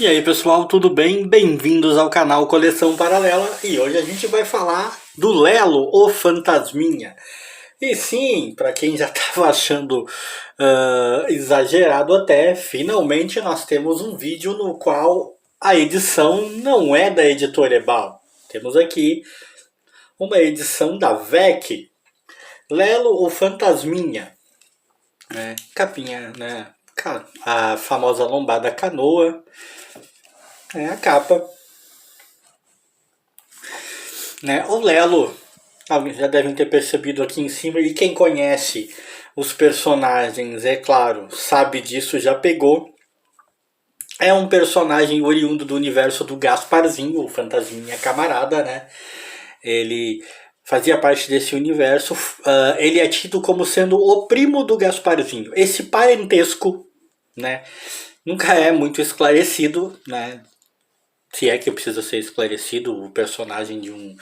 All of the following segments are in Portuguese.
E aí pessoal, tudo bem? Bem-vindos ao canal Coleção Paralela e hoje a gente vai falar do Lelo, o Fantasminha. E sim, para quem já estava achando exagerado até, finalmente nós temos um vídeo no qual a edição não é da editora Ebal. Temos aqui uma edição da VEC, Lelo, o Fantasminha. Capinha, né? A famosa lombada canoa. É a capa. O Lelo, alguns já devem ter percebido aqui em cima, e quem conhece os personagens, é claro, sabe disso, já pegou. É um personagem oriundo do universo do Gasparzinho, o Fantasminha Camarada, né? Ele fazia parte desse universo. Ele é tido como sendo o primo do Gasparzinho. Esse parentesco, né, nunca é muito esclarecido, né? Se é que precisa ser esclarecido o personagem de um,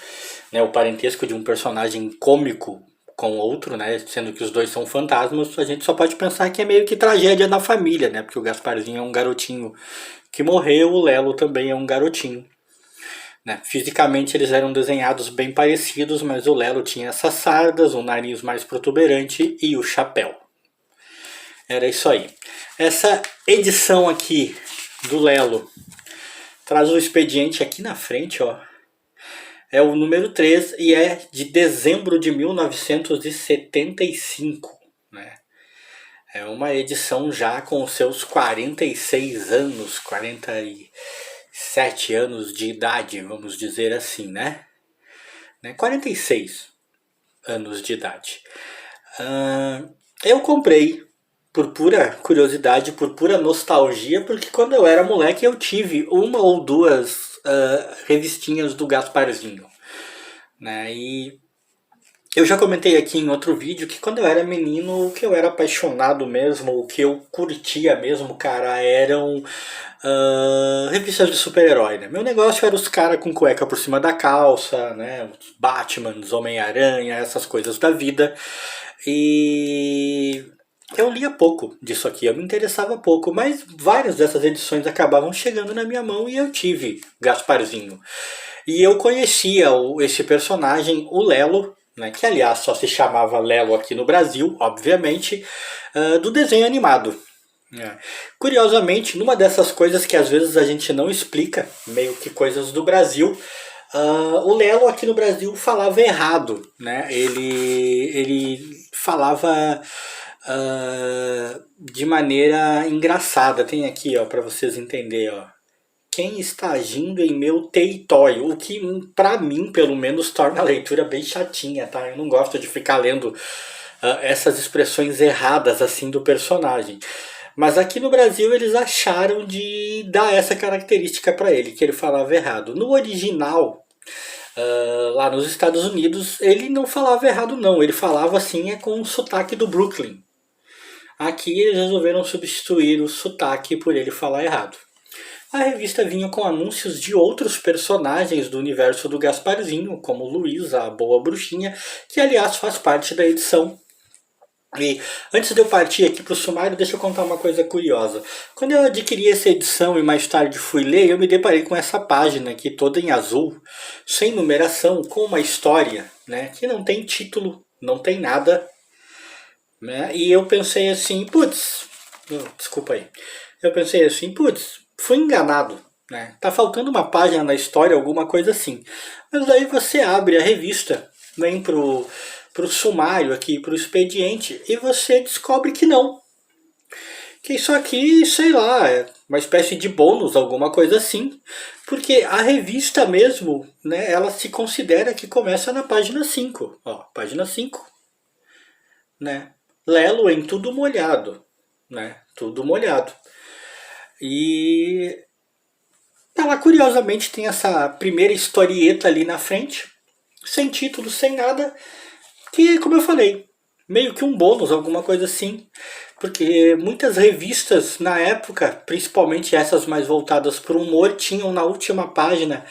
né, o parentesco de um personagem cômico com outro, né, sendo que os dois são fantasmas, a gente só pode pensar que é meio que tragédia na família, né, porque o Gasparzinho é um garotinho que morreu, o Lelo também é um garotinho, né. Fisicamente eles eram desenhados bem parecidos, mas o Lelo tinha essas sardas, o nariz mais protuberante e o chapéu. Era isso aí. Essa edição aqui do Lelo traz o expediente aqui na frente, ó. É o número 3 e é de dezembro de 1975, né? É uma edição já com os seus 46 anos, 47 anos de idade, vamos dizer assim, né? 46 anos de idade. Eu comprei por pura curiosidade, por pura nostalgia, porque quando eu era moleque eu tive uma ou duas revistinhas do Gasparzinho, né? E eu já comentei aqui em outro vídeo que quando eu era menino, o que eu era apaixonado mesmo, o que eu curtia mesmo, cara, eram revistas de super-herói, né? Meu negócio era os caras com cueca por cima da calça, né? Os Batman, os Homem-Aranha, essas coisas da vida. E eu lia pouco disso aqui, eu me interessava pouco, mas várias dessas edições acabavam chegando na minha mão e eu tive Gasparzinho. E eu conhecia esse personagem, o Lelo, né, que aliás só se chamava Lelo aqui no Brasil, obviamente, do desenho animado. Curiosamente, numa dessas coisas que às vezes a gente não explica, meio que coisas do Brasil, o Lelo aqui no Brasil falava errado, né? Ele falava de maneira engraçada. Tem aqui, ó, para vocês entenderem, ó. Quem está agindo em meu território, o que pra mim, pelo menos, torna a leitura bem chatinha, tá? Eu não gosto de ficar lendo essas expressões erradas assim do personagem. Mas aqui no Brasil eles acharam de dar essa característica para ele, que ele falava errado. No original, lá nos Estados Unidos, ele não falava errado não, ele falava assim com o sotaque do Brooklyn. Aqui eles resolveram substituir o sotaque por ele falar errado. A revista vinha com anúncios de outros personagens do universo do Gasparzinho, como Luísa, a Boa Bruxinha, que aliás faz parte da edição. E antes de eu partir aqui para o sumário, deixa eu contar uma coisa curiosa. Quando eu adquiri essa edição e mais tarde fui ler, eu me deparei com essa página aqui toda em azul, sem numeração, com uma história, né, que não tem título, não tem nada, né, e eu pensei assim, desculpa aí, eu pensei assim, fui enganado, né, tá faltando uma página na história, alguma coisa assim. Mas daí você abre a revista, vem pro sumário aqui, pro expediente, e você descobre que não. Que isso aqui, sei lá, é uma espécie de bônus, alguma coisa assim. Porque a revista mesmo, né, ela se considera que começa na página 5. Ó, página 5. Né? Lelo em tudo molhado. Né? Tudo molhado. E ela curiosamente tem essa primeira historieta ali na frente, sem título, sem nada, que, como eu falei, meio que um bônus, alguma coisa assim, porque muitas revistas na época, principalmente essas mais voltadas para o humor, tinham na última página,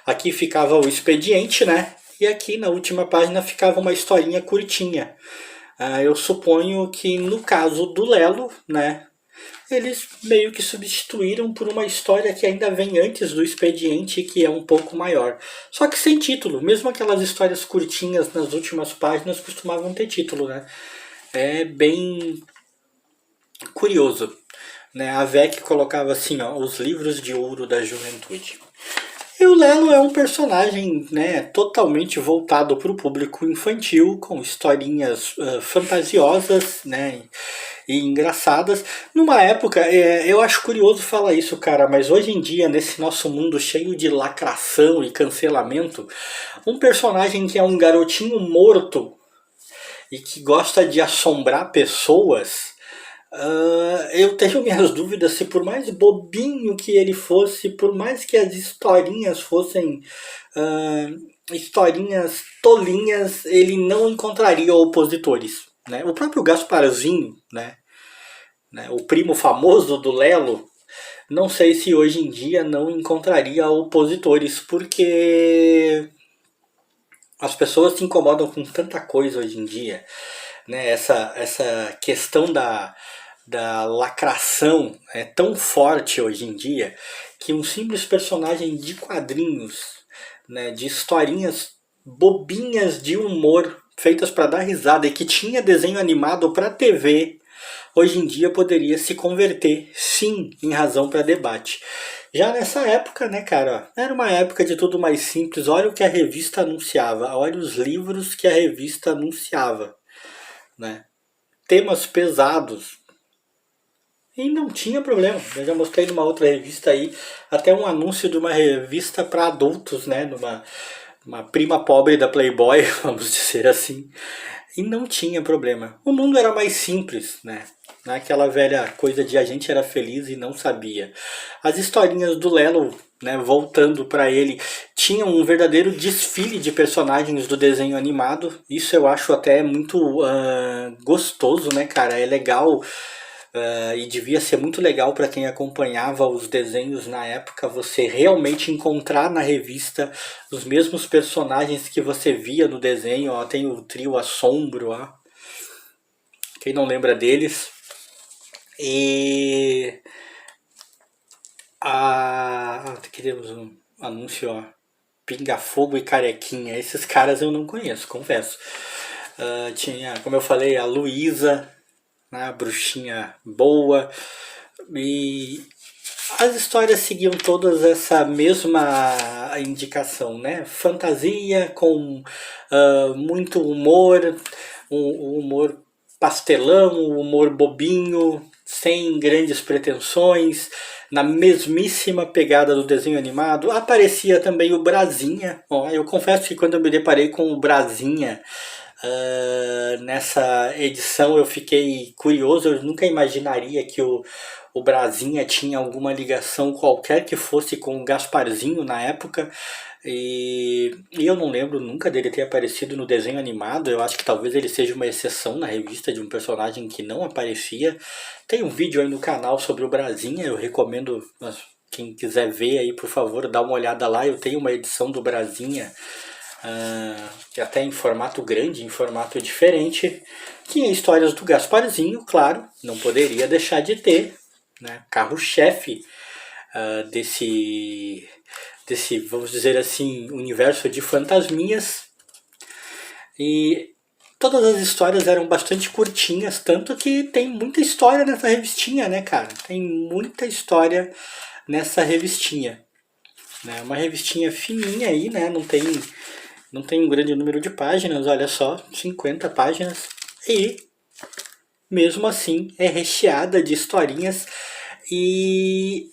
aqui ficava o expediente, né? E aqui na última página ficava uma historinha curtinha. Eu suponho que no caso do Lelo, né, eles meio que substituíram por uma história que ainda vem antes do expediente, que é um pouco maior. Só que sem título, mesmo aquelas histórias curtinhas nas últimas páginas costumavam ter título, né? É bem curioso, né? A VEC colocava assim, ó, os livros de ouro da juventude. E o Lelo é um personagem, né, totalmente voltado para o público infantil, com historinhas fantasiosas, né, e engraçadas. Numa época, eu acho curioso falar isso, cara, mas hoje em dia, nesse nosso mundo cheio de lacração e cancelamento, um personagem que é um garotinho morto e que gosta de assombrar pessoas, eu tenho minhas dúvidas se, por mais bobinho que ele fosse, por mais que as historinhas fossem historinhas tolinhas, ele não encontraria opositores, né? O próprio Gasparzinho, né? O primo famoso do Lelo, não sei se hoje em dia não encontraria opositores, porque as pessoas se incomodam com tanta coisa hoje em dia, né? Essa questão da lacração é tão forte hoje em dia que um simples personagem de quadrinhos, né, de historinhas bobinhas de humor feitas para dar risada e que tinha desenho animado para TV, hoje em dia poderia se converter, sim, em razão para debate. Já nessa época, né, cara, era uma época de tudo mais simples. Olha o que a revista anunciava, olha os livros que a revista anunciava, né? Temas pesados. E não tinha problema. Eu já mostrei numa outra revista aí, até um anúncio de uma revista para adultos, né? Numa uma prima pobre da Playboy, vamos dizer assim. E não tinha problema. O mundo era mais simples, né? Aquela velha coisa de a gente era feliz e não sabia. As historinhas do Lelo, né, voltando para ele, tinham um verdadeiro desfile de personagens do desenho animado. Isso eu acho até muito gostoso, né, cara? É legal. E devia ser muito legal para quem acompanhava os desenhos na época, você realmente encontrar na revista os mesmos personagens que você via no desenho. Ó, tem o trio Assombro, ó. Quem não lembra deles? E queremos um anúncio, ó. Pinga Fogo e Carequinha. Esses caras eu não conheço, confesso. Tinha, como eu falei, a Luísa, né, a bruxinha boa. E as histórias seguiam todas essa mesma indicação, né? Fantasia com muito humor, um humor pastelão, um humor bobinho, sem grandes pretensões, na mesmíssima pegada do desenho animado. Aparecia também o Brasinha. Ó, eu confesso que quando eu me deparei com o Brasinha nessa edição, eu fiquei curioso. Eu nunca imaginaria que o Brasinha tinha alguma ligação qualquer que fosse com o Gasparzinho na época. E eu não lembro nunca dele ter aparecido no desenho animado. Eu acho que talvez ele seja uma exceção na revista de um personagem que não aparecia. Tem um vídeo aí no canal sobre o Brasinha, eu recomendo, quem quiser ver aí, por favor, dá uma olhada lá. Eu tenho uma edição do Brasinha, até em formato grande, em formato diferente. Tinha histórias do Gasparzinho, claro, não poderia deixar de ter, né? Carro-chefe desse, vamos dizer assim, universo de fantasminhas. E todas as histórias eram bastante curtinhas, tanto que tem muita história nessa revistinha, né, cara? Tem muita história nessa revistinha. Né? Uma revistinha fininha aí, né? Não tem um grande número de páginas, olha só, 50 páginas. E, mesmo assim, é recheada de historinhas. E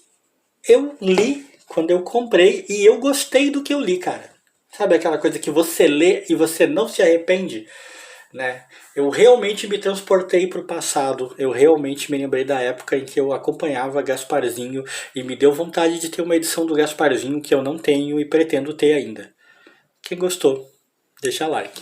eu li quando eu comprei e eu gostei do que eu li, cara. Sabe aquela coisa que você lê e você não se arrepende? Né? Eu realmente me transportei para o passado, eu realmente me lembrei da época em que eu acompanhava Gasparzinho e me deu vontade de ter uma edição do Gasparzinho que eu não tenho e pretendo ter ainda. Quem gostou, deixa like.